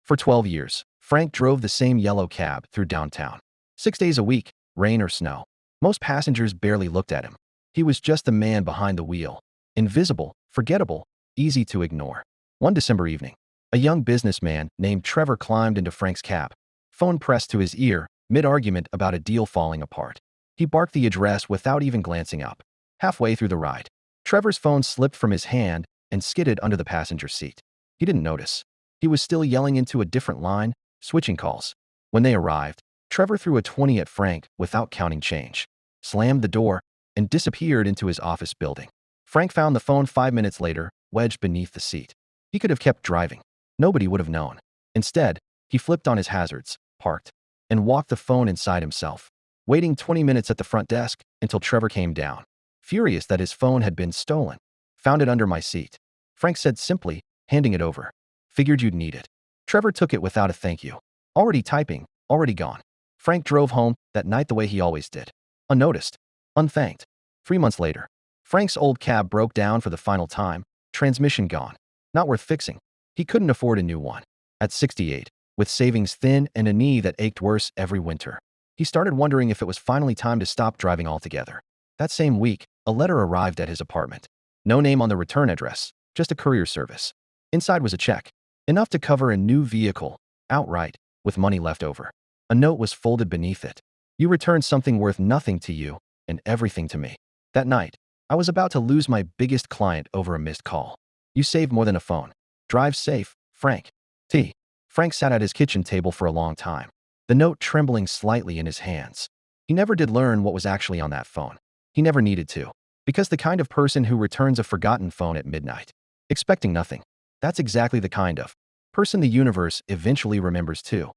For 12 years, Frank drove the same yellow cab through downtown. 6 days a week, rain or snow. Most passengers barely looked at him. He was just the man behind the wheel. Invisible, forgettable, easy to ignore. One December evening, a young businessman named Trevor climbed into Frank's cab, phone pressed to his ear, mid-argument about a deal falling apart. He barked the address without even glancing up. Halfway through the ride, Trevor's phone slipped from his hand and skidded under the passenger seat. He didn't notice. He was still yelling into a different line, switching calls. When they arrived, Trevor threw a 20 at Frank without counting change, slammed the door, and disappeared into his office building. Frank found the phone 5 minutes later, wedged beneath the seat. He could have kept driving. Nobody would have known. Instead, he flipped on his hazards, parked, and walked the phone inside himself, waiting 20 minutes at the front desk until Trevor came down, furious that his phone had been stolen. "Found it under my seat," Frank said simply, handing it over. "Figured you'd need it." Trevor took it without a thank you. Already typing, already gone. Frank drove home that night the way he always did. Unnoticed. Unthanked. 3 months later, Frank's old cab broke down for the final time, transmission gone. Not worth fixing. He couldn't afford a new one. At 68, with savings thin and a knee that ached worse every winter, he started wondering if it was finally time to stop driving altogether. That same week, a letter arrived at his apartment. No name on the return address, just a courier service. Inside was a check, enough to cover a new vehicle, outright, with money left over. A note was folded beneath it. "You returned something worth nothing to you and everything to me. That night, I was about to lose my biggest client over a missed call. You saved more than a phone. Drive safe, Frank. T." Frank sat at his kitchen table for a long time, the note trembling slightly in his hands. He never did learn what was actually on that phone. He never needed to, because the kind of person who returns a forgotten phone at midnight, expecting nothing, that's exactly the kind of person the universe eventually remembers too.